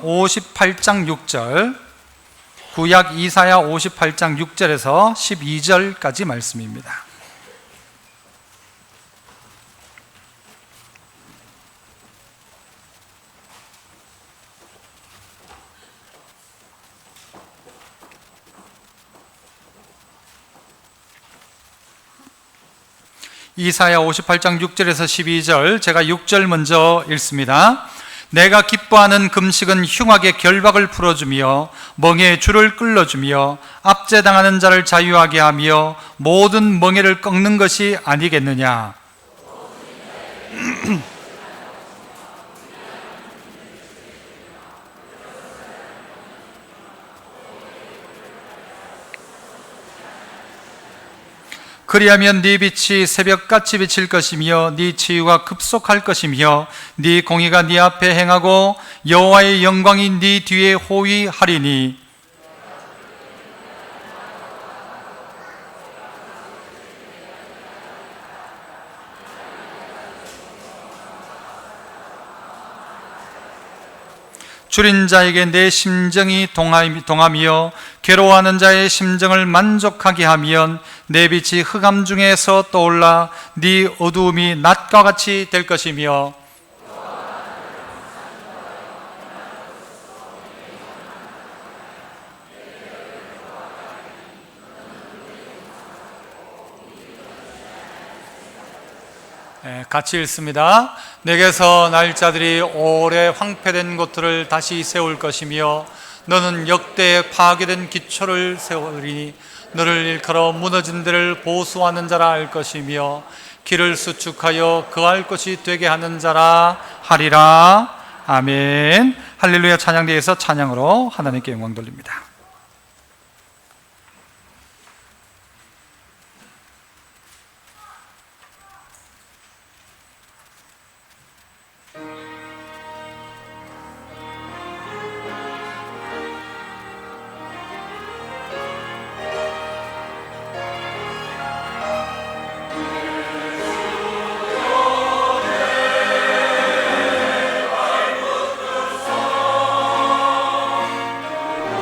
58장 6절, 구약 이사야 58장 6절에서 12절까지 말씀입니다. 이사야 58장 6절에서 12절, 제가 6절 먼저 읽습니다. 내가 기뻐하는 금식은 흉악의 결박을 풀어주며 멍에의 줄을 끌어주며 압제당하는 자를 자유하게 하며 모든 멍에를 꺾는 것이 아니겠느냐. 그리하면 네 빛이 새벽같이 비칠 것이며 네 치유가 급속할 것이며 네 공의가 네 앞에 행하고 여호와의 영광이 네 뒤에 호위하리니 줄인 자에게 내 심정이 동하며 괴로워하는 자의 심정을 만족하게 하면 내 빛이 흑암 중에서 떠올라 네 어두움이 낮과 같이 될 것이며 같이 읽습니다. 내게서 날짜들이 오래 황폐된 곳들을 다시 세울 것이며 너는 역대에 파괴된 기초를 세우리니 너를 일컬어 무너진 데를 보수하는 자라 할 것이며 길을 수축하여 거할 곳이 되게 하는 자라 하리라. 아멘. 할렐루야. 찬양대에서 찬양으로 하나님께 영광 돌립니다.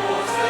오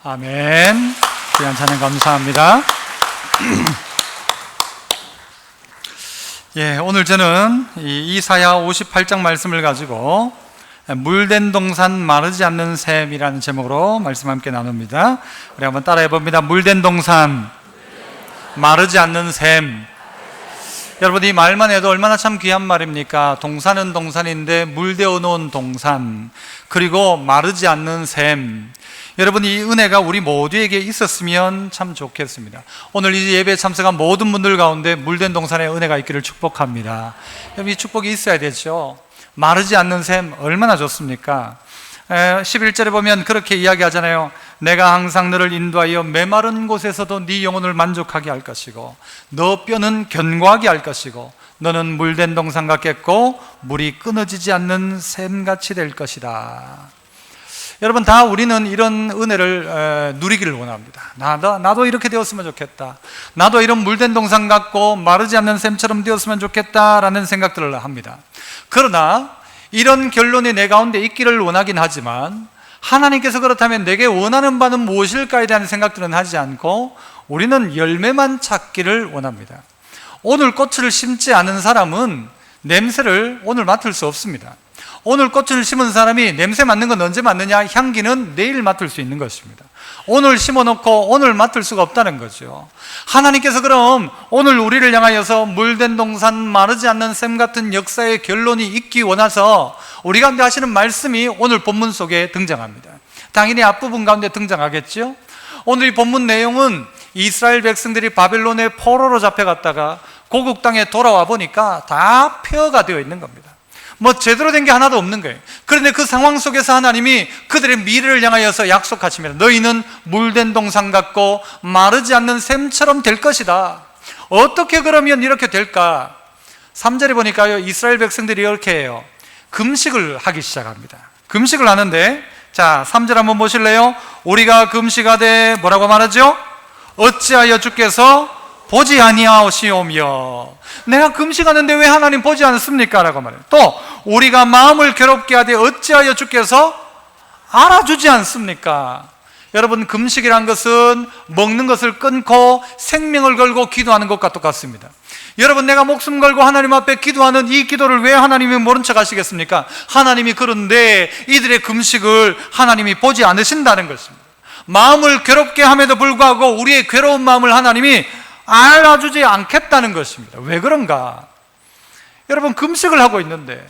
아멘. 귀한 찬양 감사합니다. 예, 오늘 저는 이 이사야 58장 말씀을 가지고 물된 동산 마르지 않는 샘이라는 제목으로 말씀 함께 나눕니다. 우리 한번 따라해 봅니다. 물된 동산 마르지 않는 샘. 여러분, 이 말만 해도 얼마나 참 귀한 말입니까? 동산은 동산인데 물되어 놓은 동산, 그리고 마르지 않는 샘. 여러분, 이 은혜가 우리 모두에게 있었으면 참 좋겠습니다. 오늘 이 예배에 참석한 모든 분들 가운데 물된 동산의 은혜가 있기를 축복합니다. 여러분, 이 축복이 있어야 되죠. 마르지 않는 샘 얼마나 좋습니까? 11절에 보면 그렇게 이야기하잖아요. 내가 항상 너를 인도하여 메마른 곳에서도 네 영혼을 만족하게 할 것이고 너 뼈는 견고하게 할 것이고 너는 물된 동산 같겠고 물이 끊어지지 않는 샘같이 될 것이다. 여러분, 다 우리는 이런 은혜를 누리기를 원합니다. 나도 이렇게 되었으면 좋겠다. 나도 이런 물된 동산 같고 마르지 않는 샘처럼 되었으면 좋겠다라는 생각들을 합니다. 그러나 이런 결론이 내 가운데 있기를 원하긴 하지만 하나님께서 그렇다면 내게 원하는 바는 무엇일까에 대한 생각들은 하지 않고 우리는 열매만 찾기를 원합니다. 오늘 꽃을 심지 않은 사람은 냄새를 오늘 맡을 수 없습니다. 오늘 꽃을 심은 사람이 냄새 맡는 건 언제 맡느냐? 향기는 내일 맡을 수 있는 것입니다. 오늘 심어놓고 오늘 맡을 수가 없다는 거죠. 하나님께서 그럼 오늘 우리를 향하여서 물된 동산 마르지 않는 샘 같은 역사의 결론이 있기 원해서 우리 가운데 하시는 말씀이 오늘 본문 속에 등장합니다. 당연히 앞부분 가운데 등장하겠죠. 오늘 이 본문 내용은 이스라엘 백성들이 바벨론의 포로로 잡혀갔다가 고국 땅에 돌아와 보니까 다 폐허가 되어 있는 겁니다. 뭐 제대로 된 게 하나도 없는 거예요. 그런데 그 상황 속에서 하나님이 그들의 미래를 향하여서 약속하십니다. 너희는 물된 동산 같고 마르지 않는 샘처럼 될 것이다. 어떻게 그러면 이렇게 될까? 3절에 보니까요, 이스라엘 백성들이 이렇게 해요. 금식을 하기 시작합니다. 금식을 하는데, 자, 3절 한번 보실래요? 우리가 금식하되 뭐라고 말하죠? 어찌하여 주께서 보지 아니하시오며. 내가 금식하는데 왜 하나님 보지 않습니까? 라고 말해요. 또 우리가 마음을 괴롭게 하되 어찌하여 주께서 알아주지 않습니까? 여러분, 금식이란 것은 먹는 것을 끊고 생명을 걸고 기도하는 것과 똑같습니다. 여러분, 내가 목숨 걸고 하나님 앞에 기도하는 이 기도를 왜 하나님이 모른 척 하시겠습니까? 하나님이 그런데 이들의 금식을 하나님이 보지 않으신다는 것입니다. 마음을 괴롭게 함에도 불구하고 우리의 괴로운 마음을 하나님이 알아주지 않겠다는 것입니다. 왜 그런가? 여러분, 금식을 하고 있는데,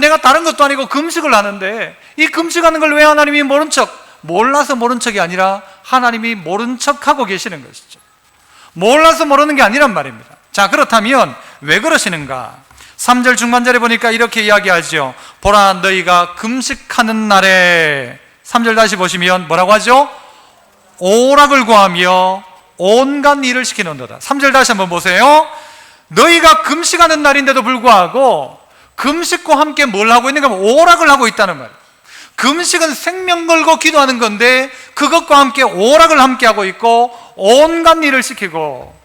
내가 다른 것도 아니고 금식을 하는데 이 금식하는 걸 왜 하나님이 모른 척, 몰라서 모른 척이 아니라 하나님이 모른 척하고 계시는 것이죠. 몰라서 모르는 게 아니란 말입니다. 자, 그렇다면 왜 그러시는가? 3절 중반절에 보니까 이렇게 이야기하죠. 보라, 너희가 금식하는 날에, 3절 다시 보시면 뭐라고 하죠? 오락을 구하며 온갖 일을 시키는도다. 3절 다시 한번 보세요. 너희가 금식하는 날인데도 불구하고 금식과 함께 뭘 하고 있는가 하면 오락을 하고 있다는 말이에요. 금식은 생명 걸고 기도하는 건데 그것과 함께 오락을 함께 하고 있고 온갖 일을 시키고,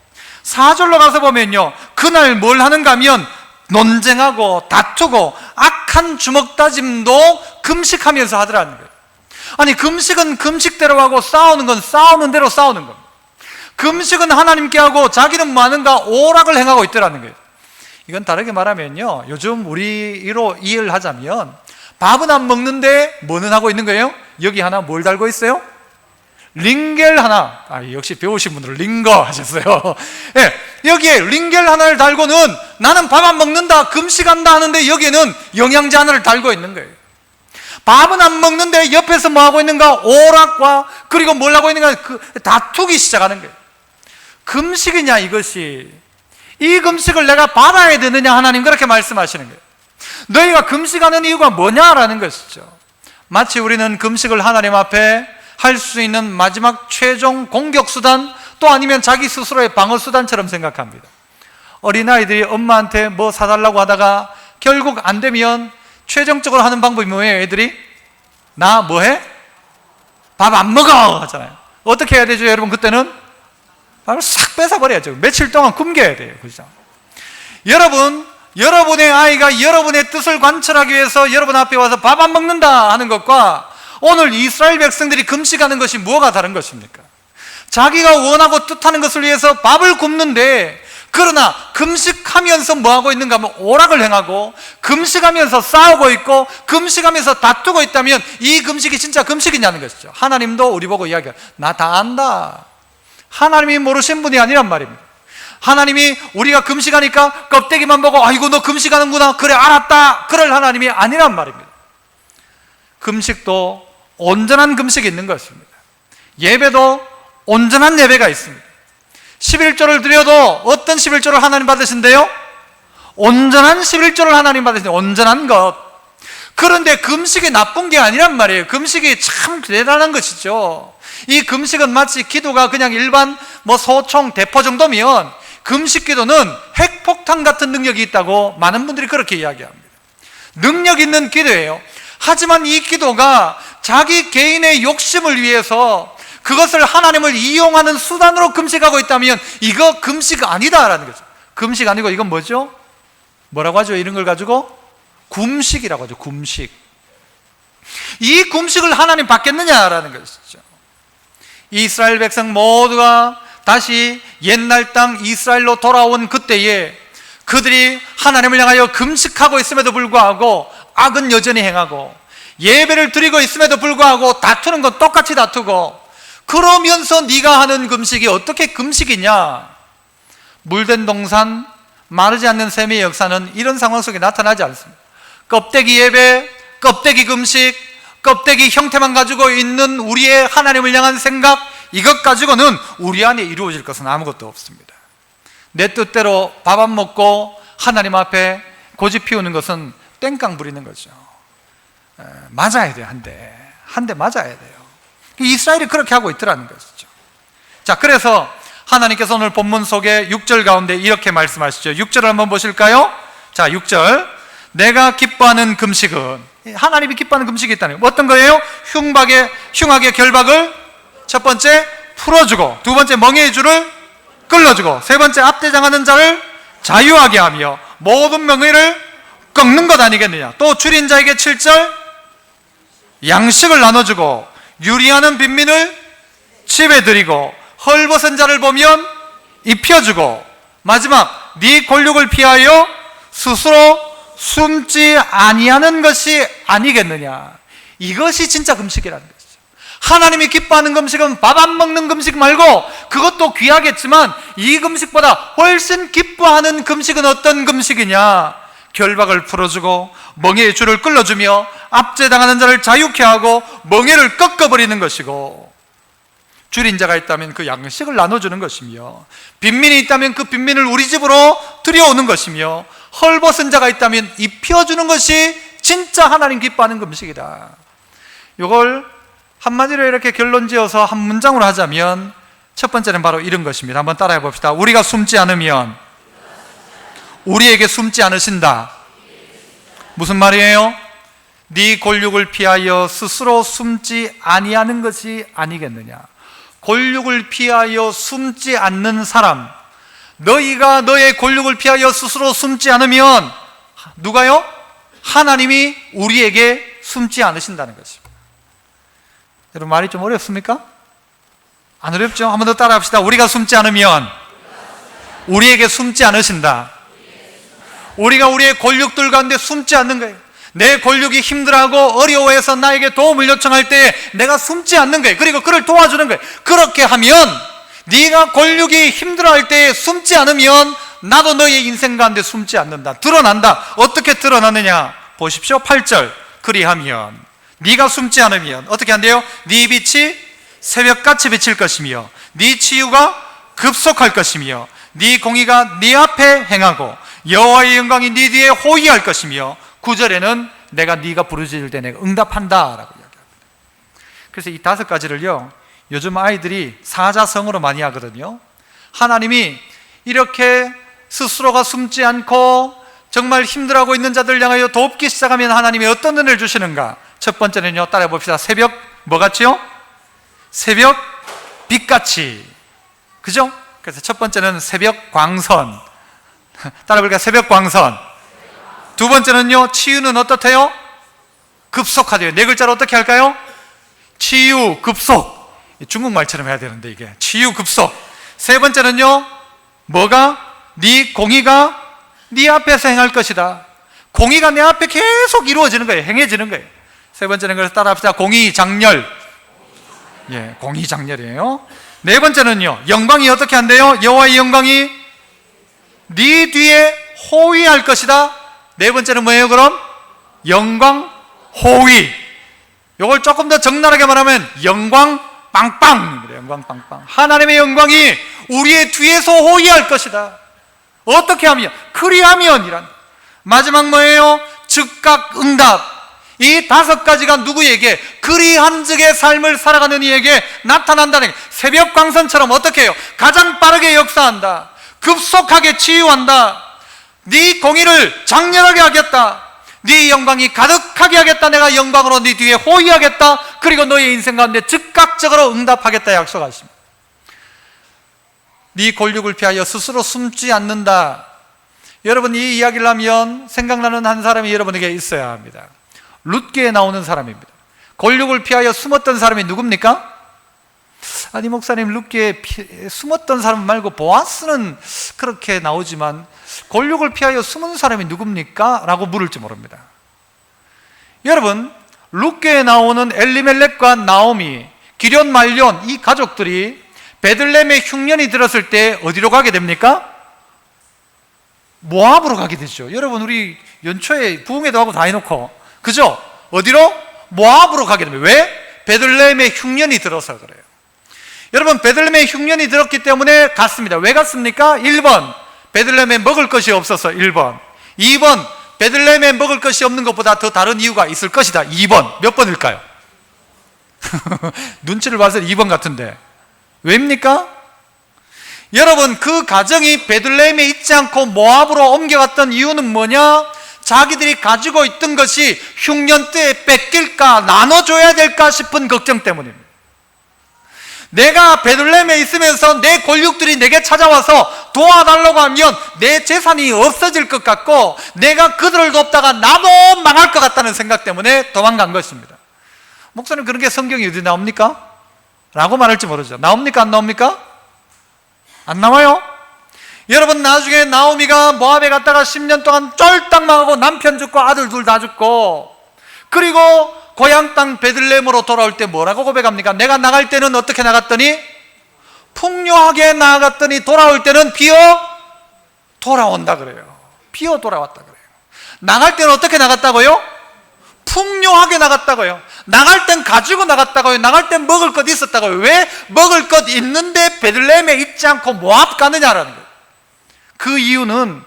4절로 가서 보면요, 그날 뭘 하는가 하면 논쟁하고 다투고 악한 주먹다짐도 금식하면서 하더라는 거예요. 아니, 금식은 금식대로 하고 싸우는 건 싸우는 대로 싸우는 겁니다. 금식은 하나님께 하고 자기는 뭐 하는가? 오락을 행하고 있더라는 거예요. 이건 다르게 말하면요, 요즘 우리로 이해를 하자면 밥은 안 먹는데 뭐는 하고 있는 거예요? 여기 하나 뭘 달고 있어요? 링겔 하나. 역시 배우신 분들은 링거 하셨어요. 네, 여기에 링겔 하나를 달고는 나는 밥 안 먹는다, 금식한다 하는데 여기에는 영양제 하나를 달고 있는 거예요. 밥은 안 먹는데 옆에서 뭐 하고 있는가? 오락과, 그리고 뭘 하고 있는가? 다투기 시작하는 거예요. 금식이냐 이것이? 이 금식을 내가 받아야 되느냐? 하나님 그렇게 말씀하시는 거예요. 너희가 금식하는 이유가 뭐냐라는 것이죠. 마치 우리는 금식을 하나님 앞에 할 수 있는 마지막 최종 공격수단, 또 아니면 자기 스스로의 방어수단처럼 생각합니다. 어린아이들이 엄마한테 뭐 사달라고 하다가 결국 안 되면 최종적으로 하는 방법이 뭐예요? 애들이 나 뭐해? 밥 안 먹어 하잖아요. 어떻게 해야 되죠? 여러분, 그때는 밥을 싹 뺏어버려야죠. 며칠 동안 굶겨야 돼요. 그죠? 여러분의 아이가 여러분의 뜻을 관철하기 위해서 여러분 앞에 와서 밥 안 먹는다 하는 것과 오늘 이스라엘 백성들이 금식하는 것이 뭐가 다른 것입니까? 자기가 원하고 뜻하는 것을 위해서 밥을 굶는데, 그러나 금식하면서 뭐하고 있는가 하면 오락을 행하고, 금식하면서 싸우고 있고, 금식하면서 다투고 있다면 이 금식이 진짜 금식이냐는 것이죠. 하나님도 우리 보고 이야기해요. 나 다 안다. 하나님이 모르신 분이 아니란 말입니다. 하나님이 우리가 금식하니까 껍데기만 보고 아이고 너 금식하는구나, 그래 알았다, 그럴 하나님이 아니란 말입니다. 금식도 온전한 금식이 있는 것입니다. 예배도 온전한 예배가 있습니다. 11조를 드려도 어떤 11조를 하나님 받으신대요? 온전한 11조를 하나님 받으신대요. 온전한 것. 그런데 금식이 나쁜 게 아니란 말이에요. 금식이 참 대단한 것이죠. 이 금식은 마치 기도가 그냥 일반 소총 대포 정도면, 금식 기도는 핵폭탄 같은 능력이 있다고 많은 분들이 그렇게 이야기합니다. 능력 있는 기도예요. 하지만 이 기도가 자기 개인의 욕심을 위해서 그것을 하나님을 이용하는 수단으로 금식하고 있다면 이거 금식 아니다라는 거죠. 금식 아니고 이건 뭐죠? 뭐라고 하죠? 이런 걸 가지고 굼식이라고 하죠. 굼식. 이 굼식을 하나님 받겠느냐라는 것이죠. 이스라엘 백성 모두가 다시 옛날 땅 이스라엘로 돌아온 그때에 그들이 하나님을 향하여 금식하고 있음에도 불구하고 악은 여전히 행하고, 예배를 드리고 있음에도 불구하고 다투는 건 똑같이 다투고, 그러면서 네가 하는 금식이 어떻게 금식이냐? 물된 동산, 마르지 않는 샘의 역사는 이런 상황 속에 나타나지 않습니다. 껍데기 예배, 껍데기 금식, 껍데기 형태만 가지고 있는 우리의 하나님을 향한 생각, 이것 가지고는 우리 안에 이루어질 것은 아무것도 없습니다. 내 뜻대로 밥 안 먹고 하나님 앞에 고집 피우는 것은 땡깡 부리는 거죠. 맞아야 돼요. 한 대 맞아야 돼요. 이스라엘이 그렇게 하고 있더라는 것이죠. 자, 그래서 하나님께서 오늘 본문 속에 6절 가운데 이렇게 말씀하시죠. 6절을 한번 보실까요? 자, 6절. 내가 기뻐하는 금식은, 하나님이 기뻐하는 금식이 있다는 거예요. 어떤 거예요? 흉악의 결박을 첫 번째 풀어주고, 두 번째 멍에의 줄을 끌어주고, 세 번째 압대당하는 자를 자유하게 하며 모든 멍에를 꺾는 것 아니겠느냐. 또 줄인 자에게 7절 양식을 나눠주고, 유리하는 빈민을 집에 들이고, 헐벗은 자를 보면 입혀주고, 마지막 네 권력을 피하여 스스로 숨지 아니하는 것이 아니겠느냐. 이것이 진짜 금식이라는 것이죠. 하나님이 기뻐하는 금식은 밥 안 먹는 금식 말고, 그것도 귀하겠지만 이 금식보다 훨씬 기뻐하는 금식은 어떤 금식이냐? 결박을 풀어주고 멍에의 줄을 끌어주며 압제당하는 자를 자유케 하고 멍에를 꺾어버리는 것이고, 줄인 자가 있다면 그 양식을 나눠주는 것이며, 빈민이 있다면 그 빈민을 우리 집으로 들여오는 것이며, 헐벗은 자가 있다면 입혀주는 것이 진짜 하나님 기뻐하는 금식이다. 이걸 한마디로 이렇게 결론 지어서 한 문장으로 하자면, 첫 번째는 바로 이런 것입니다. 한번 따라해 봅시다. 우리가 숨지 않으면 우리에게 숨지 않으신다. 무슨 말이에요? 네 권력을 피하여 스스로 숨지 아니하는 것이 아니겠느냐. 권력을 피하여 숨지 않는 사람, 너희가 너의 권력을 피하여 스스로 숨지 않으면 누가요? 하나님이 우리에게 숨지 않으신다는 것입니다. 여러분, 말이 좀 어렵습니까? 안 어렵죠? 한 번 더 따라 합시다. 우리가 숨지 않으면 우리에게 숨지 않으신다. 우리가 우리의 권력들 가운데 숨지 않는 거예요. 내 권력이 힘들어하고 어려워해서 나에게 도움을 요청할 때 내가 숨지 않는 거예요. 그리고 그를 도와주는 거예요. 그렇게 하면, 네가 권력이 힘들어할 때 숨지 않으면 나도 너의 인생 가운데 숨지 않는다. 드러난다. 어떻게 드러나느냐? 보십시오. 8절. 그리하면, 네가 숨지 않으면 어떻게 한대요? 네 빛이 새벽같이 비칠 것이며 네 치유가 급속할 것이며 네 공의가 네 앞에 행하고 여호와의 영광이 네 뒤에 호위할 것이며, 9절에는 내가 네가 부르짖을 때 내가 응답한다 라고 이야기합니다. 그래서 이 5가지를요, 요즘 아이들이 사자성어로 많이 하거든요. 하나님이 이렇게 스스로가 숨지 않고 정말 힘들어하고 있는 자들 향하여 돕기 시작하면 하나님이 어떤 은혜를 주시는가? 첫 번째는요, 따라해 봅시다. 새벽 뭐같이요? 새벽 빛같이. 그죠? 그래서 첫 번째는 새벽 광선. 따라해볼까요? 새벽 광선. 두 번째는요, 치유는 어떻대요? 급속하대요. 4글자로 어떻게 할까요? 치유, 급속. 중국말처럼 해야 되는데 이게 치유, 급속. 세 번째는요, 뭐가? 네 공의가 네 앞에서 행할 것이다. 공의가 내 앞에 계속 이루어지는 거예요. 행해지는 거예요. 세 번째는, 그래서 따라합시다. 공의, 장렬. 예, 공의, 장렬이에요. 네 번째는요, 영광이 어떻게 한대요? 여호와의 영광이 네 뒤에 호위할 것이다. 네 번째는 뭐예요 그럼? 영광, 호위. 이걸 조금 더 적나라하게 말하면 영광 빵빵. 영광 빵빵. 하나님의 영광이 우리의 뒤에서 호위할 것이다. 어떻게 하면? 그리하면이란. 마지막 뭐예요? 즉각 응답. 이 다섯 가지가 누구에게? 그리한즉의 삶을 살아가는 이에게 나타난다는 게, 새벽 광선처럼 어떻게 해요? 가장 빠르게 역사한다. 급속하게 치유한다. 네 공의를 장렬하게 하겠다. 네 영광이 가득하게 하겠다. 내가 영광으로 네 뒤에 호위하겠다. 그리고 너의 인생 가운데 즉각적으로 응답하겠다 약속하십니다. 네 권력을 피하여 스스로 숨지 않는다. 여러분, 이 이야기를 하면 생각나는 한 사람이 여러분에게 있어야 합니다. 룻기에 나오는 사람입니다. 권력을 피하여 숨었던 사람이 누굽니까? 아니 목사님, 룻기에 숨었던 사람 말고 보아스는 그렇게 나오지만 권력을 피하여 숨은 사람이 누굽니까? 라고 물을지 모릅니다. 여러분, 룻기에 나오는 엘리멜렉과 나오미, 기럨, 말론, 이 가족들이 베들레헴에 흉년이 들었을 때 어디로 가게 됩니까? 모압으로 가게 되죠. 여러분, 우리 연초에 부흥회도 하고 다 해놓고, 그죠? 어디로? 모압으로 가게 됩니다. 왜? 베들레헴에 흉년이 들어서 그래요. 여러분, 베들레헴에 흉년이 들었기 때문에 갔습니다. 왜 갔습니까? 1번, 베들레헴에 먹을 것이 없어서 1번. 2번, 베들레헴에 먹을 것이 없는 것보다 더 다른 이유가 있을 것이다. 2번. 몇 번일까요? 눈치를 봐서 2번 같은데 왜입니까? 여러분, 그 가정이 베들레헴에 있지 않고 모압으로 옮겨갔던 이유는 뭐냐? 자기들이 가지고 있던 것이 흉년 때에 뺏길까, 나눠줘야 될까 싶은 걱정 때문입니다. 내가 베들레헴에 있으면서 내 권력들이 내게 찾아와서 도와달라고 하면 내 재산이 없어질 것 같고, 내가 그들을 돕다가 나도 망할 것 같다는 생각 때문에 도망간 것입니다. 목사님, 그런 게 성경에 어디 나옵니까? 라고 말할지 모르죠. 나옵니까? 안 나옵니까? 안 나와요? 여러분, 나중에 나오미가 모압에 갔다가 10년 동안 쫄딱 망하고 남편 죽고 아들 둘 다 죽고, 그리고 고향 땅 베들레헴으로 돌아올 때 뭐라고 고백합니까? 내가 나갈 때는 어떻게 나갔더니? 풍요하게 나갔더니 돌아올 때는 비어 돌아온다 그래요. 비어 돌아왔다 그래요. 나갈 때는 어떻게 나갔다고요? 풍요하게 나갔다고요. 나갈 땐 가지고 나갔다고요. 나갈 땐 먹을 것 있었다고요. 왜? 먹을 것 있는데 베들레헴에 있지 않고 모압 가느냐라는 거예요. 그 이유는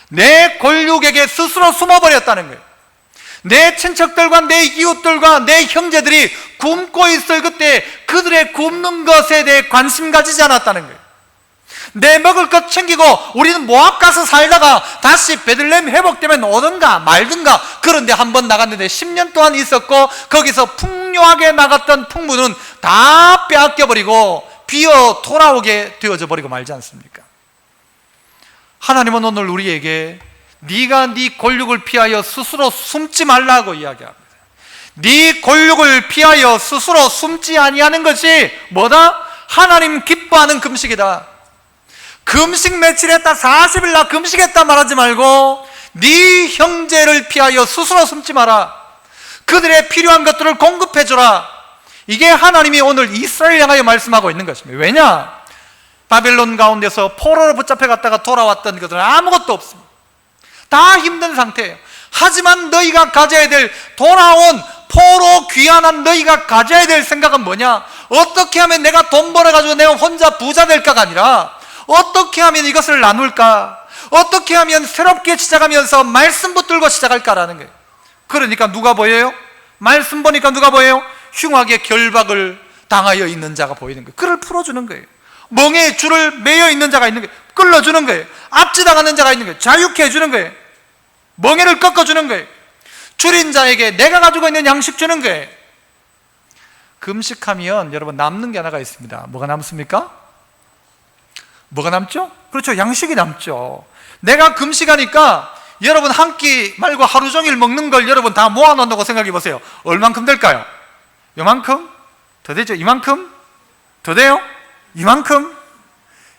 내 권력에게 스스로 숨어버렸다는 거예요. 내 친척들과 내 이웃들과 내 형제들이 굶고 있을 그때 그들의 굶는 것에 대해 관심 가지지 않았다는 거예요. 내 먹을 것 챙기고 우리는 모압 가서 살다가 다시 베들레헴 회복되면 오든가 말든가. 그런데 한번 나갔는데 10년 동안 있었고 거기서 풍요하게 나갔던 풍부는 다 빼앗겨버리고 비어 돌아오게 되어져 버리고 말지 않습니까? 하나님은 오늘 우리에게 네가 네 권력을 피하여 스스로 숨지 말라고 이야기합니다. 네 권력을 피하여 스스로 숨지 아니하는 것이 뭐다? 하나님 기뻐하는 금식이다. 금식 며칠했다, 40일 나 금식했다 말하지 말고 네 형제를 피하여 스스로 숨지 마라. 그들의 필요한 것들을 공급해주라. 이게 하나님이 오늘 이스라엘 향하여 말씀하고 있는 것입니다. 왜냐? 바벨론 가운데서 포로로 붙잡혀 갔다가 돌아왔던 것들은 아무것도 없습니다. 다 힘든 상태예요. 하지만 너희가 가져야 될, 돌아온 포로 귀환한 너희가 가져야 될 생각은 뭐냐? 어떻게 하면 내가 돈 벌어가지고 내가 혼자 부자 될까가 아니라 어떻게 하면 이것을 나눌까? 어떻게 하면 새롭게 시작하면서 말씀 붙들고 시작할까라는 거예요. 그러니까 누가 보여요? 말씀 보니까 누가 보여요? 흉하게 결박을 당하여 있는 자가 보이는 거예요. 그를 풀어주는 거예요. 멍에 줄을 매여 있는 자가 있는 거예요. 끌어주는 거예요. 압지당하는 자가 있는 거예요. 자유케 해주는 거예요. 멍에를 꺾어주는 거예요. 줄인 자에게 내가 가지고 있는 양식 주는 거예요. 금식하면 여러분 남는 게 하나가 있습니다. 뭐가 남습니까? 뭐가 남죠? 그렇죠. 양식이 남죠. 내가 금식하니까 여러분 한 끼 말고 하루 종일 먹는 걸 여러분 다 모아놓는다고 생각해 보세요. 얼만큼 될까요? 요만큼? 더 되죠? 이만큼? 더 돼요? 이만큼?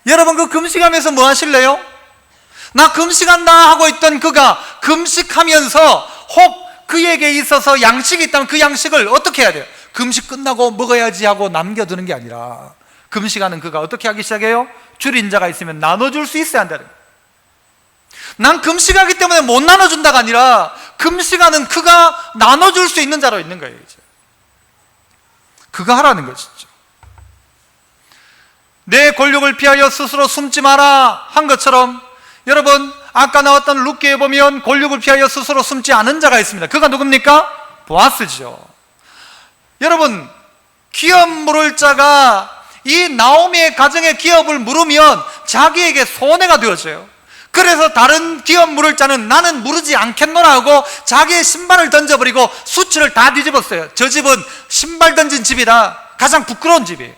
여러분 그 금식하면서 뭐 하실래요? 나 금식한다 하고 있던 그가 금식하면서 혹 그에게 있어서 양식이 있다면 그 양식을 어떻게 해야 돼요? 금식 끝나고 먹어야지 하고 남겨두는 게 아니라 금식하는 그가 어떻게 하기 시작해요? 줄인 자가 있으면 나눠줄 수 있어야 한다는 거예요. 난 금식하기 때문에 못 나눠준다가 아니라 금식하는 그가 나눠줄 수 있는 자로 있는 거예요. 이제 그가 하라는 것이죠. 내 권력을 피하여 스스로 숨지 마라 한 것처럼 여러분 아까 나왔던 룻기에 보면 권력을 피하여 스스로 숨지 않은 자가 있습니다. 그가 누굽니까? 보아스죠. 여러분 기업 물을 자가 이 나오미의 가정의 기업을 물으면 자기에게 손해가 되어져요. 그래서 다른 기업 물을 자는 나는 무르지 않겠노라 하고 자기의 신발을 던져버리고 수치를 다 뒤집었어요. 저 집은 신발 던진 집이다. 가장 부끄러운 집이에요.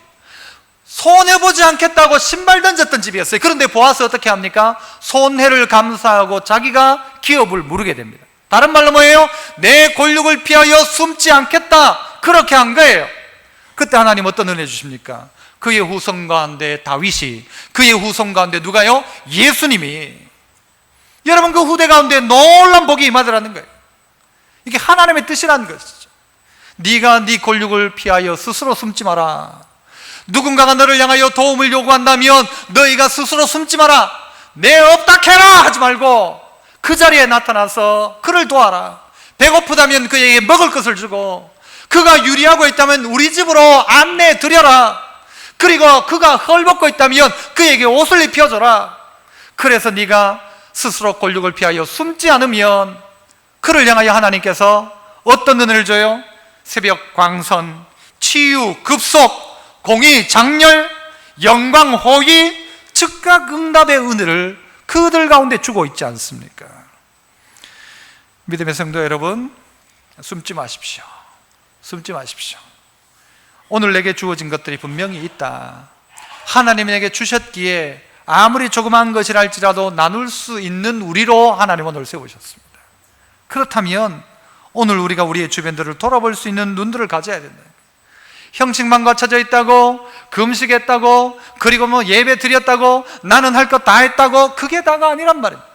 손해보지 않겠다고 신발 던졌던 집이었어요. 그런데 보아스 어떻게 합니까? 손해를 감수하고 자기가 기업을 무르게 됩니다. 다른 말로 뭐예요? 내 권력을 피하여 숨지 않겠다. 그렇게 한 거예요. 그때 하나님 어떤 은혜 주십니까? 그의 후손 가운데 다윗이, 그의 후손 가운데 누가요? 예수님이. 여러분 그 후대 가운데 놀라운 복이 임하더라는 거예요. 이게 하나님의 뜻이라는 것이죠. 네가 네 권력을 피하여 스스로 숨지 마라. 누군가가 너를 향하여 도움을 요구한다면 너희가 스스로 숨지 마라. 내 없다 캐라 하지 말고 그 자리에 나타나서 그를 도와라. 배고프다면 그에게 먹을 것을 주고 그가 유리하고 있다면 우리 집으로 안내해 드려라. 그리고 그가 헐벗고 있다면 그에게 옷을 입혀줘라. 그래서 네가 스스로 권력을 피하여 숨지 않으면 그를 향하여 하나님께서 어떤 은혜를 줘요? 새벽 광선, 치유, 급속, 공의, 장렬, 영광, 호의, 즉각 응답의 은혜를 그들 가운데 주고 있지 않습니까? 믿음의 성도 여러분, 숨지 마십시오. 숨지 마십시오. 오늘 내게 주어진 것들이 분명히 있다. 하나님이 내게 주셨기에 아무리 조그마한 것이라 할지라도 나눌 수 있는 우리로 하나님 오늘 세우셨습니다. 그렇다면 오늘 우리가 우리의 주변들을 돌아볼 수 있는 눈들을 가져야 된다. 형식만 갖춰져 있다고, 금식했다고, 그리고 뭐 예배 드렸다고, 나는 할 것 다 했다고, 그게 다가 아니란 말입니다.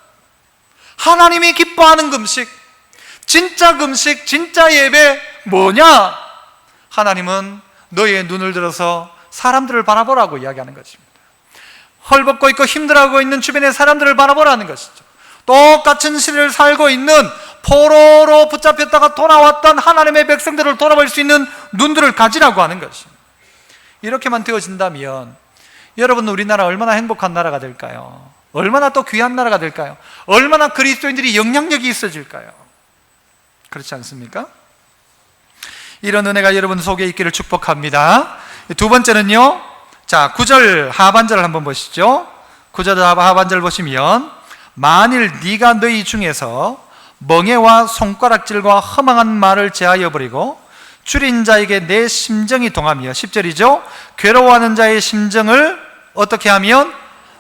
하나님이 기뻐하는 금식, 진짜 금식, 진짜 예배 뭐냐? 하나님은 너희의 눈을 들어서 사람들을 바라보라고 이야기하는 것입니다. 헐벗고 있고 힘들어하고 있는 주변의 사람들을 바라보라는 것이죠. 똑같은 시대를 살고 있는 포로로 붙잡혔다가 돌아왔던 하나님의 백성들을 돌아볼 수 있는 눈들을 가지라고 하는 것입니다. 이렇게만 되어진다면 여러분 우리나라 얼마나 행복한 나라가 될까요? 얼마나 또 귀한 나라가 될까요? 얼마나 그리스도인들이 영향력이 있어질까요? 그렇지 않습니까? 이런 은혜가 여러분 속에 있기를 축복합니다. 두 번째는요, 자 9절 하반절을 한번 보시죠. 9절 하반절 보시면 만일 네가 너희 중에서 멍에와 손가락질과 허망한 말을 제하여 버리고 줄인 자에게 내 심정이 동하며 10절이죠. 괴로워하는 자의 심정을 어떻게 하면?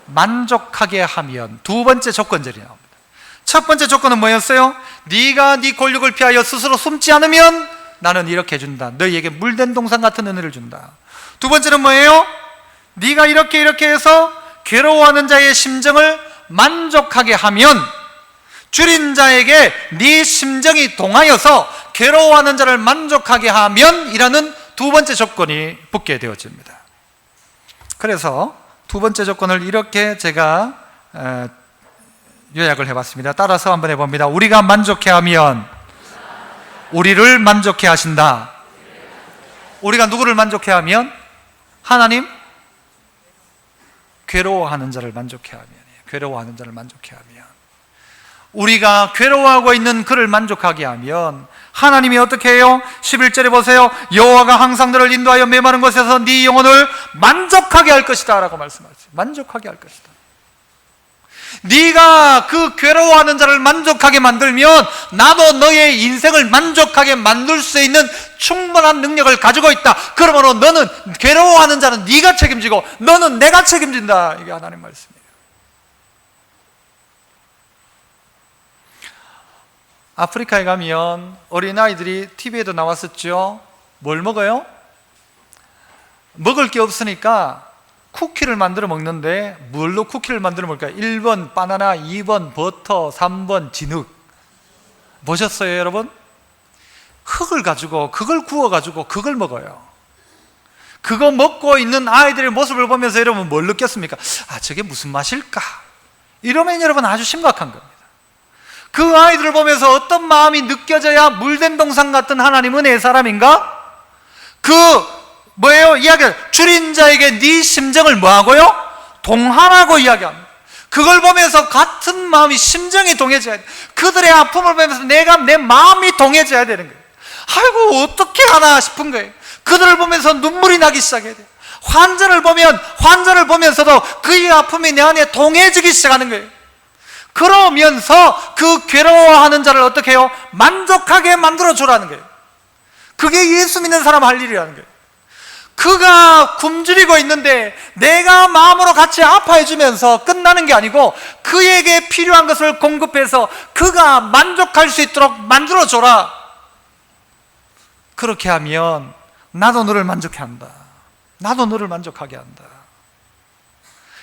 만족하게 하면. 두 번째 조건절이 나옵니다. 첫 번째 조건은 뭐였어요? 네가 네 권력을 피하여 스스로 숨지 않으면 나는 이렇게 해준다. 너희에게 물된 동산 같은 은혜를 준다. 두 번째는 뭐예요? 네가 이렇게 해서 괴로워하는 자의 심정을 만족하게 하면, 줄인 자에게 네 심정이 동하여서 괴로워하는 자를 만족하게 하면 이라는 두 번째 조건이 붙게 되어집니다. 그래서 두 번째 조건을 이렇게 제가 요약을 해봤습니다. 따라서 한번 해봅니다. 우리가 만족해 하면 우리를 만족해 하신다. 우리가 누구를 만족해 하면? 하나님? 괴로워하는 자를 만족해 하면, 괴로워하는 자를 만족해 하면, 우리가 괴로워하고 있는 그를 만족하게 하면 하나님이 어떻게 해요? 11절에 보세요. 여호와가 항상 너를 인도하여 메마른 곳에서 네 영혼을 만족하게 할 것이다 라고 말씀하세요. 만족하게 할 것이다. 네가 그 괴로워하는 자를 만족하게 만들면 나도 너의 인생을 만족하게 만들 수 있는 충분한 능력을 가지고 있다. 그러므로 너는 괴로워하는 자는 네가 책임지고 너는 내가 책임진다. 이게 하나님 말씀이에요. 아프리카에 가면 어린아이들이 TV에도 나왔었죠. 뭘 먹어요? 먹을 게 없으니까 쿠키를 만들어 먹는데 뭘로 쿠키를 만들어 먹을까요? 1번 바나나, 2번 버터, 3번 진흙. 보셨어요 여러분? 흙을 가지고 그걸 구워가지고 그걸 먹어요. 그거 먹고 있는 아이들의 모습을 보면서 여러분 뭘 느꼈습니까? 아, 저게 무슨 맛일까? 이러면 여러분 아주 심각한 겁니다. 그 아이들을 보면서 어떤 마음이 느껴져야 물된 동상 같은 하나님 은혜의 사람인가? 이야기를 줄인 자에게 네 심정을 뭐하고요? 동하라고 이야기합니다. 그걸 보면서 같은 마음이, 심정이 동해져야 돼. 그들의 아픔을 보면서 내 마음이 동해져야 되는 거예요. 아이고 어떻게 하나 싶은 거예요. 그들을 보면서 눈물이 나기 시작해야 돼요. 환자를 보면서도 그의 아픔이 내 안에 동해지기 시작하는 거예요. 그러면서 그 괴로워하는 자를 어떻게 해요? 만족하게 만들어주라는 거예요. 그게 예수 믿는 사람 할 일이라는 거예요. 그가 굶주리고 있는데 내가 마음으로 같이 아파해주면서 끝나는 게 아니고 그에게 필요한 것을 공급해서 그가 만족할 수 있도록 만들어줘라. 그렇게 하면 나도 너를 만족해 한다. 나도 너를 만족하게 한다.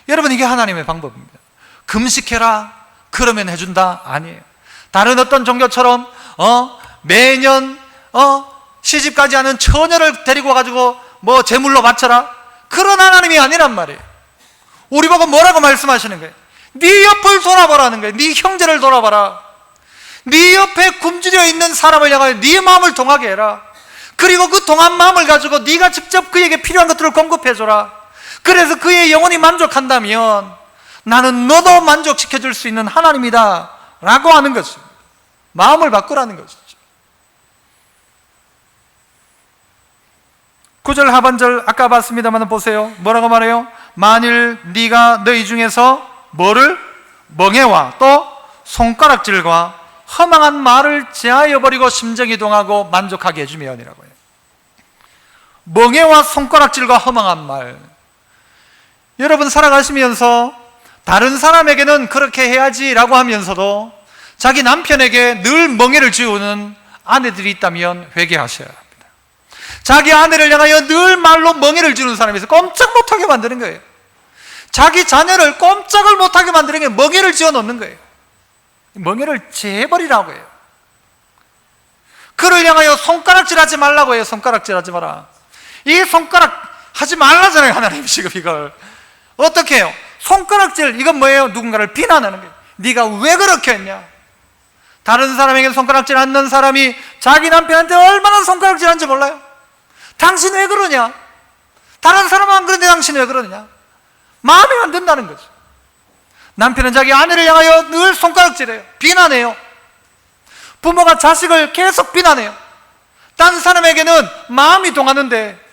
여러분, 이게 하나님의 방법입니다. 금식해라 그러면 해준다? 아니에요. 다른 어떤 종교처럼 매년 시집가지 않은 처녀를 데리고 와가지고 제물로 바쳐라, 그런 하나님이 아니란 말이에요. 우리 보고 뭐라고 말씀하시는 거예요? 네 옆을 돌아보라는 거예요. 네 형제를 돌아봐라. 네 옆에 굶주려 있는 사람을 향하여 네 마음을 동하게 해라. 그리고 그 동한 마음을 가지고 네가 직접 그에게 필요한 것들을 공급해줘라. 그래서 그의 영혼이 만족한다면 나는 너도 만족시켜줄 수 있는 하나님이다 라고 하는 것입니다. 마음을 바꾸라는 것이죠. 9절 하반절 아까 봤습니다만 보세요. 뭐라고 말해요? 만일 네가 너희 중에서 뭐를? 멍에와 또 손가락질과 허망한 말을 제하여 버리고 심정이 동하고 만족하게 해주면이라고 해요. 멍에와 손가락질과 허망한 말. 여러분 살아가시면서 다른 사람에게는 그렇게 해야지라고 하면서도 자기 남편에게 늘 멍에를 지우는 아내들이 있다면 회개하셔야 합니다. 자기 아내를 향하여 늘 말로 멍에를 지우는 사람이 있어요. 꼼짝 못하게 만드는 거예요. 자기 자녀를 꼼짝을 못하게 만드는 게 멍에를 지어 놓는 거예요. 멍에를 재버리라고 해요. 그를 향하여 손가락질 하지 말라고 해요. 손가락질 하지 마라. 이게 손가락 하지 말라잖아요. 하나님 지금 이걸 어떻게 해요? 손가락질, 이건 뭐예요? 누군가를 비난하는 거예요. 네가 왜 그렇게 했냐? 다른 사람에게 손가락질 하는 사람이 자기 남편한테 얼마나 손가락질 하는지 몰라요? 당신 왜 그러냐? 다른 사람은 안 그런데 당신 왜 그러냐? 마음에 안 든다는 거죠. 남편은 자기 아내를 향하여 늘 손가락질해요. 비난해요. 부모가 자식을 계속 비난해요. 다른 사람에게는 마음이 동하는데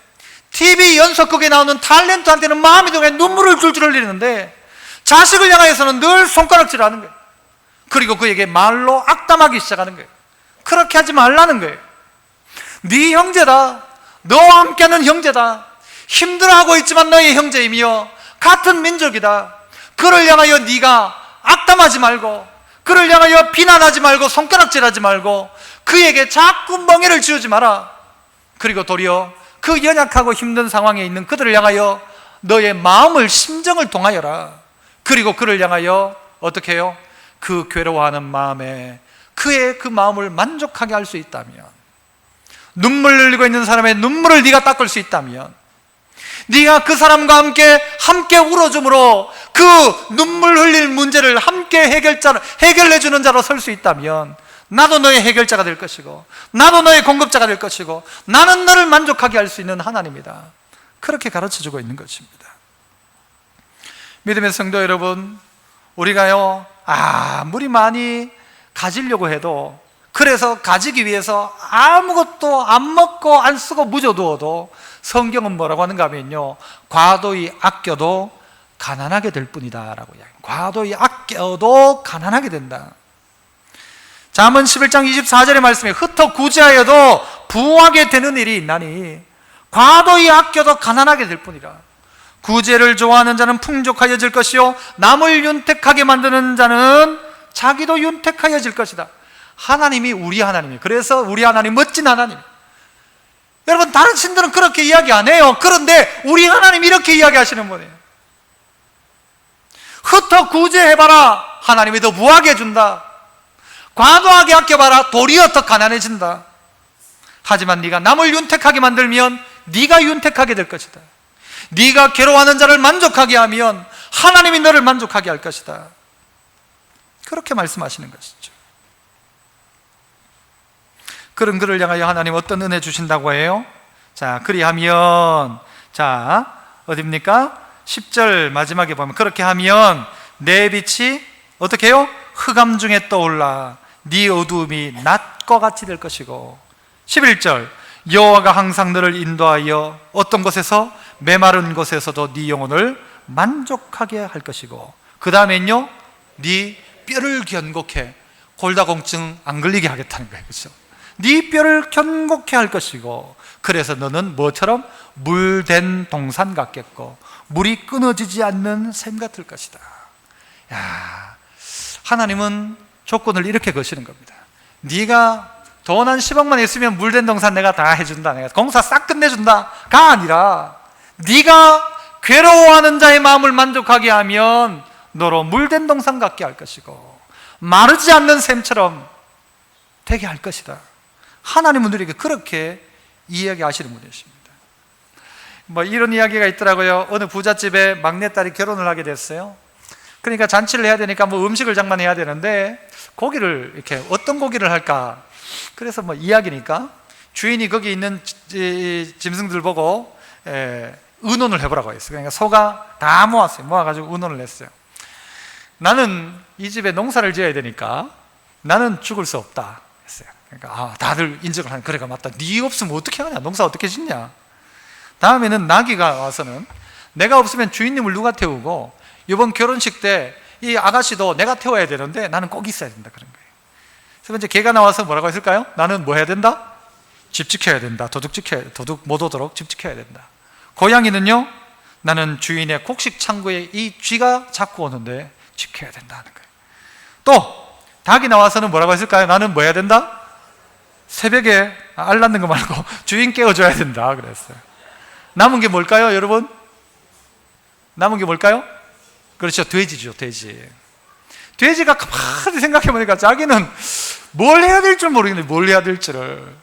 TV 연속극에 나오는 탤런트한테는 마음이 동해 눈물을 줄줄 흘리는데 자식을 향하여서는 늘 손가락질하는 거예요. 그리고 그에게 말로 악담하기 시작하는 거예요. 그렇게 하지 말라는 거예요. 네 형제다. 너와 함께하는 형제다. 힘들어하고 있지만 너의 형제이며 같은 민족이다. 그를 향하여 네가 악담하지 말고, 그를 향하여 비난하지 말고, 손가락질하지 말고, 그에게 자꾸 멍에를 지우지 마라. 그리고 도리어 그 연약하고 힘든 상황에 있는 그들을 향하여 너의 마음을, 심정을 동하여라. 그리고 그를 향하여 어떻게 해요? 그 괴로워하는 마음에 그의 그 마음을 만족하게 할 수 있다면, 눈물 흘리고 있는 사람의 눈물을 네가 닦을 수 있다면, 네가 그 사람과 함께 울어줌으로 그 눈물 흘릴 문제를 함께 해결해주는 자로 설 수 있다면 나도 너의 해결자가 될 것이고 나도 너의 공급자가 될 것이고 나는 너를 만족하게 할 수 있는 하나님이다. 그렇게 가르쳐주고 있는 것입니다. 믿음의 성도 여러분, 우리가요 아무리 많이 가지려고 해도, 그래서 가지기 위해서 아무것도 안 먹고 안 쓰고 묻어두어도 성경은 뭐라고 하는가 하면요, 과도히 아껴도 가난하게 될 뿐이다 라고 이야기해요. 과도히 아껴도 가난하게 된다. 잠언 11장 24절의 말씀에 흩어 구제하여도 부하게 되는 일이 있나니 과도히 아껴도 가난하게 될 뿐이라. 구제를 좋아하는 자는 풍족하여질 것이요 남을 윤택하게 만드는 자는 자기도 윤택하여질 것이다. 하나님이 우리 하나님이에요. 그래서 우리 하나님 멋진 하나님, 여러분, 다른 신들은 그렇게 이야기 안 해요. 그런데 우리 하나님 이렇게 이야기하시는 분이에요. 흩어 구제해봐라, 하나님이 더 무하게 해준다. 과도하게 아껴봐라, 도리어 더 가난해진다. 하지만 네가 남을 윤택하게 만들면 네가 윤택하게 될 것이다. 네가 괴로워하는 자를 만족하게 하면 하나님이 너를 만족하게 할 것이다. 그렇게 말씀하시는 것이죠. 그런 그를 향하여 하나님 어떤 은혜 주신다고 해요? 자, 그리하면, 자, 어딥니까? 10절 마지막에 보면, 그렇게 하면 내 빛이 어떻게 해요? 흑암 중에 떠올라 네 어두움이 낮과 같이 될 것이고, 11절, 여호와가 항상 너를 인도하여 어떤 곳에서? 메마른 곳에서도 네 영혼을 만족하게 할 것이고, 그 다음엔요, 네 뼈를 견고케, 골다공증 안 걸리게 하겠다는 거예요. 그렇죠? 네 뼈를 견고케 할 것이고, 그래서 너는 뭐처럼? 물된 동산 같겠고 물이 끊어지지 않는 샘 같을 것이다. 야, 하나님은 조건을 이렇게 거시는 겁니다. 네가 돈 한 10억만 있으면 물된 동산 내가 다 해준다, 내가 공사 싹 끝내준다가 아니라, 네가 괴로워하는 자의 마음을 만족하게 하면 너로 물된 동산 같게 할 것이고 마르지 않는 샘처럼 되게 할 것이다. 하나님은 우리에게 그렇게 이야기하시는 분이십니다. 뭐 이런 이야기가 있더라고요. 어느 부잣집에 막내딸이 결혼을 하게 됐어요. 그러니까 잔치를 해야 되니까 뭐 음식을 장만해야 되는데 고기를 이렇게 어떤 고기를 할까? 그래서 뭐 이야기니까 주인이 거기 있는 짐승들 보고 의논을 해보라고 했어요. 그러니까 소가 다 모았어요. 모아가지고 의논을 했어요. 나는 이 집에 농사를 지어야 되니까 나는 죽을 수 없다 했어요. 그러니까 다들 인정을 하는, 그래가 맞다. 네 없으면 어떻게 하냐? 농사 어떻게 짓냐? 다음에는 나귀가 와서는 내가 없으면 주인님을 누가 태우고, 이번 결혼식 때 이 아가씨도 내가 태워야 되는데 나는 꼭 있어야 된다, 그런 거예요. 세 번째, 개가 나와서 뭐라고 했을까요? 나는 뭐 해야 된다? 집 지켜야 된다. 도둑 못 오도록 집 지켜야 된다. 고양이는요, 나는 주인의 곡식 창고에 이 쥐가 자꾸 오는데 지켜야 된다 하는 거예요. 또 닭이 나와서는 뭐라고 했을까요? 나는 뭐 해야 된다? 새벽에 알 낳는 거 말고 주인 깨워줘야 된다 그랬어요. 남은 게 뭘까요, 여러분? 남은 게 뭘까요? 그렇죠, 돼지죠, 돼지. 돼지가 가만히 생각해보니까 자기는 뭘 해야 될 줄 모르겠는데 뭘 해야 될 줄을.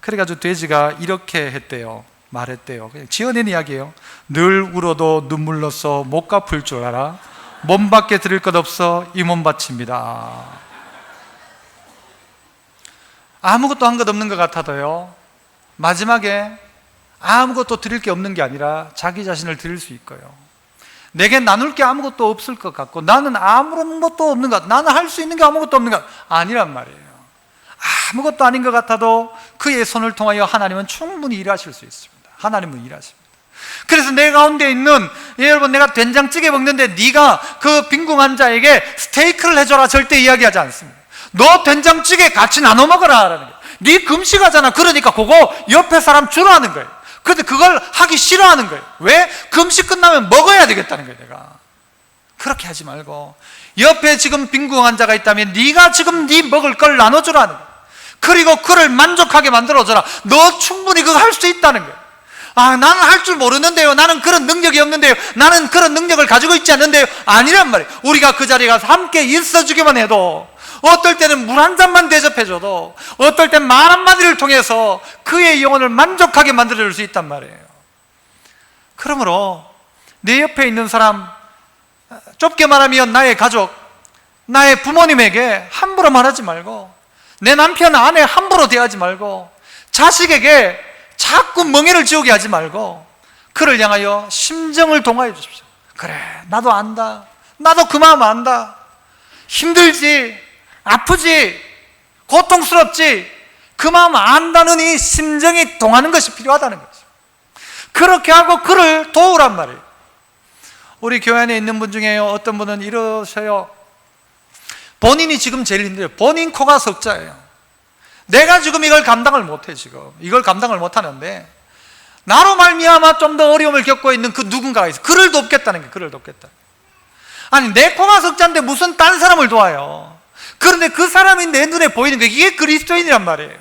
그래가지고 돼지가 이렇게 했대요. 말했대요. 그냥 지어낸 이야기예요. 늘 울어도 눈물로써 못 갚을 줄 알아. 몸밖에 드릴 것 없어 이 몸 바칩니다. 아무것도 한 것 없는 것 같아도요, 마지막에 아무것도 드릴 게 없는 게 아니라 자기 자신을 드릴 수 있고요, 내게 나눌 게 아무것도 없을 것 같고 나는 아무런 것도 없는 것 같고 나는 할 수 있는 게 아무것도 없는 것 아니란 말이에요. 아무것도 아닌 것 같아도 그의 손을 통하여 하나님은 충분히 일하실 수 있습니다. 하나님은 일하십니다. 그래서 내 가운데 있는, 여러분, 내가 된장찌개 먹는데 네가 그 빈궁한 자에게 스테이크를 해줘라 절대 이야기하지 않습니다. 너 된장찌개 같이 나눠 먹어라 라는 거예요. 네 금식하잖아. 그러니까 그거 옆에 사람 주라는 거예요. 그런데 그걸 하기 싫어하는 거예요. 왜? 금식 끝나면 먹어야 되겠다는 거예요. 내가 그렇게 하지 말고 옆에 지금 빈궁한 자가 있다면 네가 지금 네 먹을 걸 나눠주라는 거예요. 그리고 그를 만족하게 만들어줘라. 너 충분히 그거 할 수 있다는 거예요. 나는 할 줄 모르는데요, 나는 그런 능력이 없는데요, 나는 그런 능력을 가지고 있지 않는데요, 아니란 말이에요. 우리가 그 자리에 가서 함께 있어주기만 해도, 어떨 때는 물 한 잔만 대접해줘도, 어떨 땐 말 한마디를 통해서 그의 영혼을 만족하게 만들어줄 수 있단 말이에요. 그러므로 내 옆에 있는 사람, 좁게 말하면 나의 가족, 나의 부모님에게 함부로 말하지 말고, 내 남편, 아내 함부로 대하지 말고, 자식에게 자꾸 멍해를 지우게 하지 말고 그를 향하여 심정을 동화해 주십시오. 그래, 나도 안다. 나도 그 마음 안다. 힘들지, 아프지, 고통스럽지, 그 마음 안다는 이 심정이 동하는 것이 필요하다는 거죠. 그렇게 하고 그를 도우란 말이에요. 우리 교회 안에 있는 분 중에 어떤 분은 이러셔요. 본인이 지금 제일 힘들어요. 본인 코가 석자예요. 내가 지금 이걸 감당을 못해. 지금 이걸 감당을 못하는데 나로 말미암아 좀 더 어려움을 겪고 있는 그 누군가가 있어. 그를 돕겠다는 게, 그를 돕겠다. 아니, 내 코가 석자인데 무슨 딴 사람을 도와요. 그런데 그 사람이 내 눈에 보이는 게 이게 그리스도인이란 말이에요.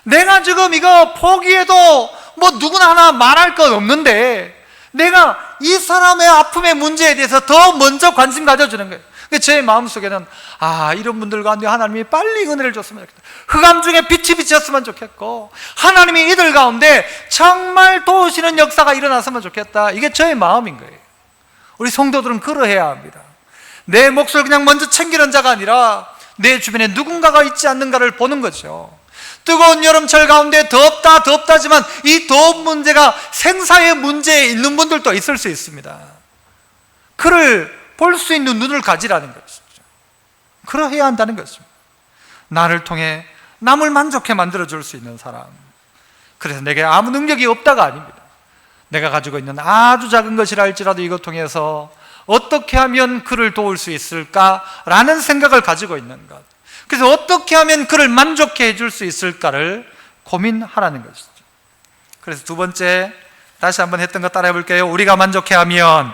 내가 지금 이거 포기해도 뭐 누구나 하나 말할 건 없는데 내가 이 사람의 아픔의 문제에 대해서 더 먼저 관심 가져주는 거예요. 제 마음속에는 이런 분들 가운데 하나님이 빨리 은혜를 줬으면 좋겠다. 흑암 중에 빛이 비쳤으면 좋겠고 하나님이 이들 가운데 정말 도우시는 역사가 일어났으면 좋겠다. 이게 저의 마음인 거예요. 우리 성도들은 그러해야 합니다. 내 몫을 그냥 먼저 챙기는 자가 아니라 내 주변에 누군가가 있지 않는가를 보는 거죠. 뜨거운 여름철 가운데 덥다지만 이 더운 문제가 생사의 문제에 있는 분들도 있을 수 있습니다. 그를 볼 수 있는 눈을 가지라는 것이죠. 그러해야 한다는 것입니다. 나를 통해 남을 만족해 만들어줄 수 있는 사람. 그래서 내게 아무 능력이 없다가 아닙니다. 내가 가지고 있는 아주 작은 것이라 할지라도 이것 통해서 어떻게 하면 그를 도울 수 있을까라는 생각을 가지고 있는 것. 그래서 어떻게 하면 그를 만족해 해줄 수 있을까를 고민하라는 것이죠. 그래서 두 번째, 다시 한번 했던 거 따라해 볼게요. 우리가 만족해 하면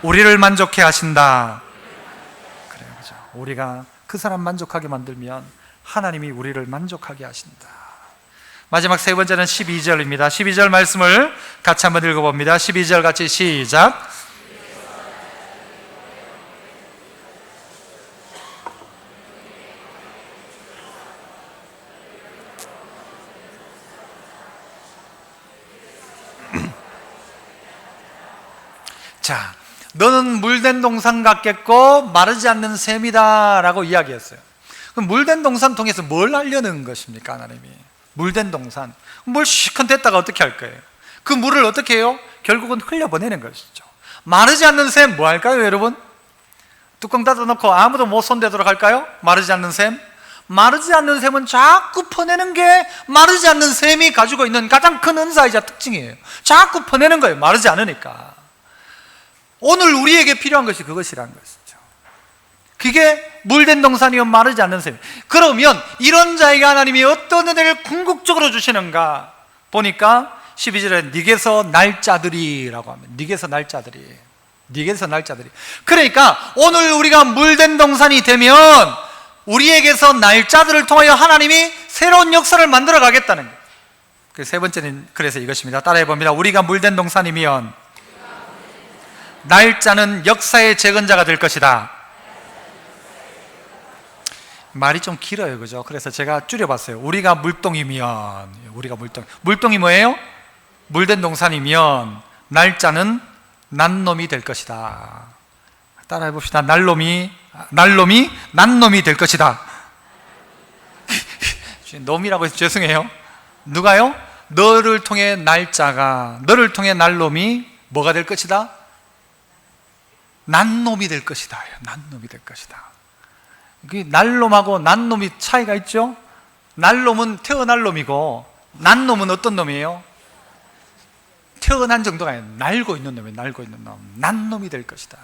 우리를 만족해 하신다. 그래요, 그죠? 우리가 그 사람 만족하게 만들면 하나님이 우리를 만족하게 하신다. 마지막 세 번째는 12절입니다. 12절 말씀을 같이 한번 읽어봅니다. 12절 같이 시작. 자, 너는 물된 동산 같겠고 마르지 않는 샘이다 라고 이야기했어요. 그럼 물된 동산 통해서 뭘 하려는 것입니까? 하나님이 물된 동산, 뭘 시큰댔다가 어떻게 할 거예요? 그 물을 어떻게 해요? 결국은 흘려보내는 것이죠. 마르지 않는 샘 뭐 할까요, 여러분? 뚜껑 닫아놓고 아무도 못 손대도록 할까요? 마르지 않는 샘? 마르지 않는 샘은 자꾸 퍼내는 게 마르지 않는 샘이 가지고 있는 가장 큰 은사이자 특징이에요. 자꾸 퍼내는 거예요, 마르지 않으니까. 오늘 우리에게 필요한 것이 그것이라는 것이죠. 그게 물된 동산이요 마르지 않는 샘. 그러면 이런 자에게 하나님이 어떤 은혜를 궁극적으로 주시는가 보니까 12절에 니게서 날짜들이라고 하면 니게서 날짜들이. 그러니까 오늘 우리가 물된 동산이 되면 우리에게서 날짜들을 통하여 하나님이 새로운 역사를 만들어 가겠다는 거예요. 그 세 번째는 그래서 이것입니다. 따라해 봅니다. 우리가 물된 동산이면 날짜는 역사의 재건자가 될 것이다. 말이 좀 길어요, 그죠? 그래서 제가 줄여봤어요. 우리가 물동이면, 물동이 뭐예요? 물된 동산이면 날짜는 난놈이 될 것이다. 따라해 봅시다. 난놈이 난놈이 될 것이다. 놈이라고 해서 죄송해요. 누가요? 너를 통해 난놈이 뭐가 될 것이다? 난놈이 될 것이다. 난놈이 될 것이다. 날놈하고 난놈이 차이가 있죠? 날놈은 태어날 놈이고 난놈은 어떤 놈이에요? 태어난 정도가 아니라 날고 있는 놈이에요. 난놈이 될 것이다.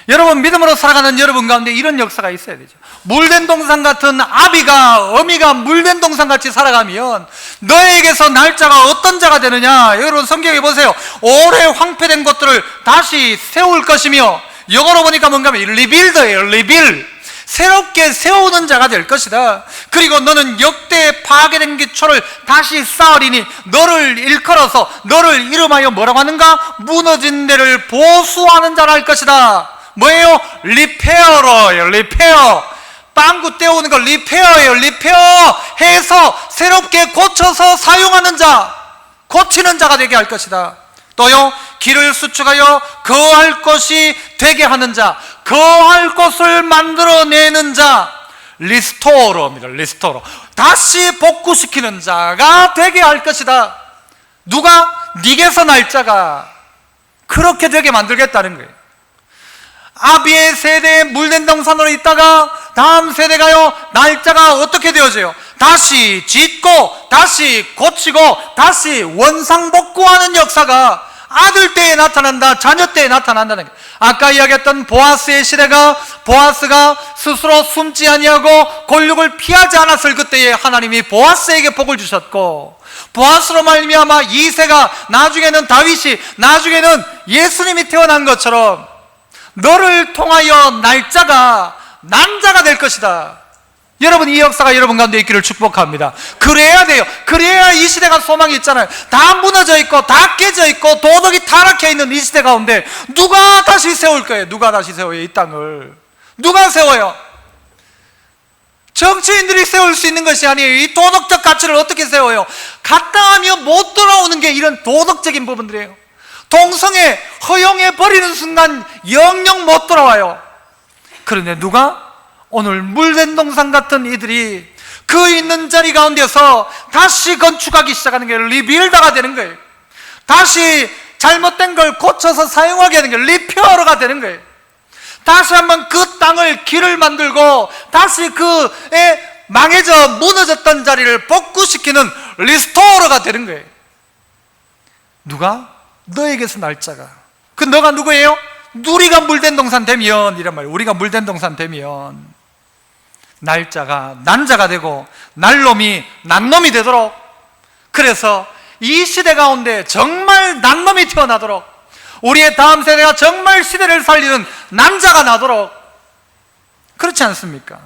여러분, 믿음으로 살아가는 여러분 가운데 이런 역사가 있어야 되죠. 물된 동산 같은 어미가 물된 동산같이 살아가면 너에게서 날짜가 어떤 자가 되느냐? 여러분 성경에 보세요. 오래 황폐된 것들을 다시 세울 것이며, 영어로 보니까 뭔가 하면 리빌드예요. 새롭게 세우는 자가 될 것이다. 그리고 너는 역대 파괴된 기초를 다시 쌓으리니 너를 일컬어서 너를 이름하여 뭐라고 하는가? 무너진 데를 보수하는 자라 할 것이다. 뭐예요? 리페어. 빵구 떼우는 거 리페어예요. 해서 새롭게 고쳐서 사용하는 자, 고치는 자가 되게 할 것이다. 또요, 길을 수축하여 거할 것이 되게 하는 자, 거할 것을 만들어내는 자, 리스토어입니다. 다시 복구시키는 자가 되게 할 것이다. 누가? 니게서 날짜가 그렇게 되게 만들겠다는 거예요. 아비의 세대에 물된 동산으로 있다가 다음 세대가요, 날짜가 어떻게 되어져요? 다시 짓고 다시 고치고 다시 원상복구하는 역사가 아들 때에 나타난다, 자녀 때에 나타난다는 거예요. 아까 이야기했던 보아스의 시대가, 보아스가 스스로 숨지 아니하고 골육을 피하지 않았을 그때에 하나님이 보아스에게 복을 주셨고, 보아스로 말미암아 이새가, 나중에는 다윗이, 나중에는 예수님이 태어난 것처럼 너를 통하여 날짜가 난자가 될 것이다. 여러분, 이 역사가 여러분 가운데 있기를 축복합니다. 그래야 돼요. 그래야 이 시대가 소망이 있잖아요. 다 무너져 있고 다 깨져 있고 도덕이 타락해 있는 이 시대 가운데 누가 다시 세울 거예요? 누가 다시 세워요? 이 땅을 누가 세워요? 정치인들이 세울 수 있는 것이 아니에요. 이 도덕적 가치를 어떻게 세워요? 갔다 하면 못 돌아오는 게 이런 도덕적인 부분들이에요. 동성애 허용해 버리는 순간 영영 못 돌아와요. 그런데 누가? 오늘 물된 동산 같은 이들이 그 있는 자리 가운데서 다시 건축하기 시작하는 게 리빌더가 되는 거예요. 다시 잘못된 걸 고쳐서 사용하게 하는 게 리페어가 되는 거예요. 다시 한번 그 땅을 길을 만들고 다시 그에 망해져 무너졌던 자리를 복구시키는 리스토어가 되는 거예요. 누가? 너에게서 날짜가. 그 너가 누구예요? 우리가 물된 동산 되면 이란 말이에요. 우리가 물된 동산 되면 날짜가 난자가 되고 날놈이 난놈이 되도록, 그래서 이 시대 가운데 정말 난놈이 태어나도록, 우리의 다음 세대가 정말 시대를 살리는 난자가 나도록, 그렇지 않습니까?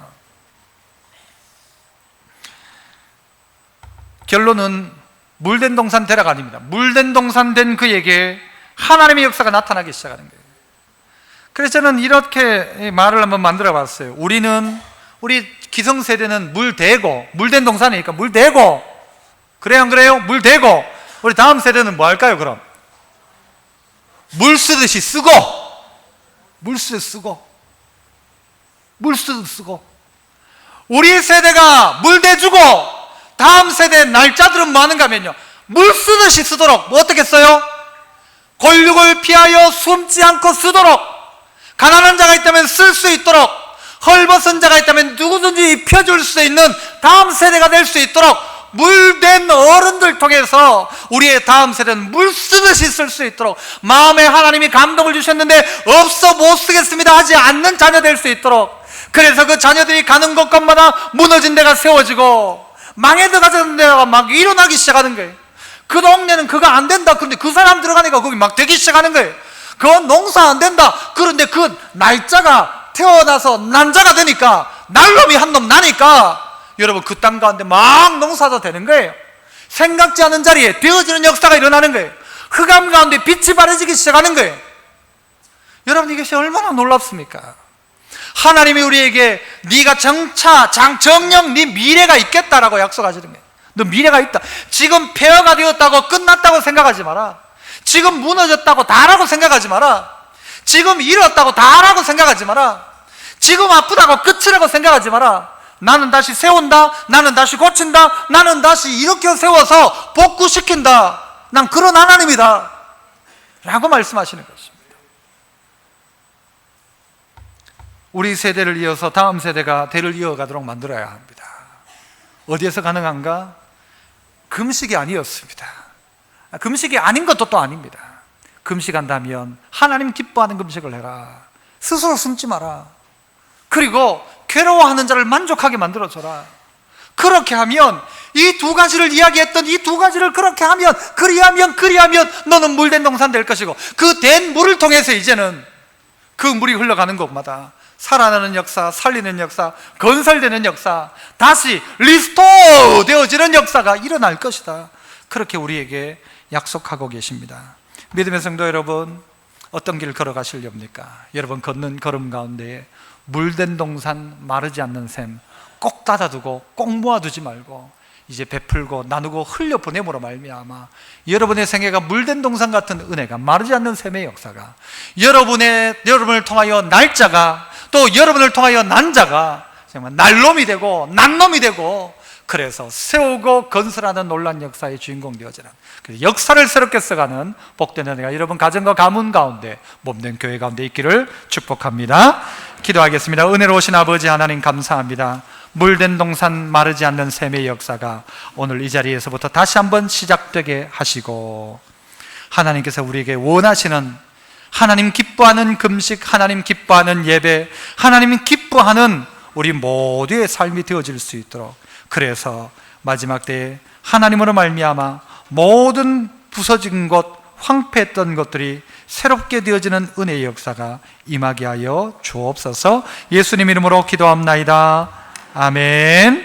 결론은 물된 동산 되라가 아닙니다. 물된 동산 된 그에게 하나님의 역사가 나타나기 시작하는 거예요. 그래서 저는 이렇게 말을 한번 만들어 봤어요. 우리 기성세대는 물된 동산이니까 물대고, 그래요 안 그래요? 물대고, 우리 다음 세대는 뭐 할까요 그럼? 물 쓰듯이 쓰고, 물 쓰듯 쓰고, 우리 세대가 물대주고 다음 세대 날짜들은 뭐 하는가 하면요, 물 쓰듯이 쓰도록. 뭐 어떻게 써요? 권력을 피하여 숨지 않고 쓰도록, 가난한 자가 있다면 쓸 수 있도록, 헐벗은 자가 있다면 누구든지 입혀줄 수 있는 다음 세대가 될 수 있도록 물된 어른들 통해서 우리의 다음 세대는 물 쓰듯이 쓸 수 있도록, 마음에 하나님이 감동을 주셨는데 없어 못 쓰겠습니다 하지 않는 자녀 될 수 있도록, 그래서 그 자녀들이 가는 곳곳마다 무너진 데가 세워지고 망해들어가는 데가 막 일어나기 시작하는 거예요. 그 동네는 그거 안 된다. 그런데 그 사람 들어가니까 거기 막 되기 시작하는 거예요. 그건 농사 안 된다. 그런데 그 날짜가 태어나서 난자가 되니까, 날놈이 한 놈 나니까 여러분 그 땅 가운데 막 농사가 되는 거예요. 생각지 않은 자리에 되어지는 역사가 일어나는 거예요. 흑암 가운데 빛이 바래지기 시작하는 거예요. 여러분, 이것이 얼마나 놀랍습니까? 하나님이 우리에게 네가 정령 네 미래가 있겠다라고 약속하시는 거예요. 너 미래가 있다. 지금 폐허가 되었다고 끝났다고 생각하지 마라. 지금 무너졌다고 다라고 생각하지 마라. 지금 잃었다고 다라고 생각하지 마라. 지금 아프다고 끝이라고 생각하지 마라. 나는 다시 세운다. 나는 다시 고친다. 나는 다시 일으켜 세워서 복구시킨다. 난 그런 하나님이다 라고 말씀하시는 것입니다. 우리 세대를 이어서 다음 세대가 대를 이어가도록 만들어야 합니다. 어디에서 가능한가? 금식이 아니었습니다. 금식이 아닌 것도 또 아닙니다. 금식한다면 하나님 기뻐하는 금식을 해라. 스스로 숨지 마라. 그리고 괴로워하는 자를 만족하게 만들어줘라. 그렇게 하면 이 두 가지를 이야기했던 이 두 가지를 그렇게 하면, 그리하면 너는 물된 동산 될 것이고, 그 된 물을 통해서 이제는 그 물이 흘러가는 곳마다 살아나는 역사, 살리는 역사, 건설되는 역사, 다시 리스토어 되어지는 역사가 일어날 것이다. 그렇게 우리에게 약속하고 계십니다. 믿음의 성도 여러분, 어떤 길 걸어가시렵니까? 여러분 걷는 걸음 가운데 물된 동산, 마르지 않는 샘 꼭 닫아두고 꼭 모아두지 말고 이제 베풀고 나누고 흘려보내므로 말미암아 여러분의 생애가 물된 동산 같은 은혜가, 마르지 않는 샘의 역사가, 여러분을 통하여 날짜가, 또 여러분을 통하여 난자가 정말 날놈이 되고 난놈이 되고, 그래서 세우고 건설하는 놀란 역사의 주인공 되어지는, 그래서 역사를 새롭게 써가는 복된 은혜가 여러분 가정과 가문 가운데, 몸된 교회 가운데 있기를 축복합니다. 기도하겠습니다. 은혜로우신 아버지 하나님, 감사합니다. 물된 동산, 마르지 않는 샘의 역사가 오늘 이 자리에서부터 다시 한번 시작되게 하시고, 하나님께서 우리에게 원하시는, 하나님 기뻐하는 금식, 하나님 기뻐하는 예배, 하나님 기뻐하는 우리 모두의 삶이 되어질 수 있도록, 그래서 마지막 때에 하나님으로 말미암아 모든 부서진 것, 황폐했던 것들이 새롭게 되어지는 은혜의 역사가 임하게 하여 주옵소서. 예수님 이름으로 기도합나이다. 아멘.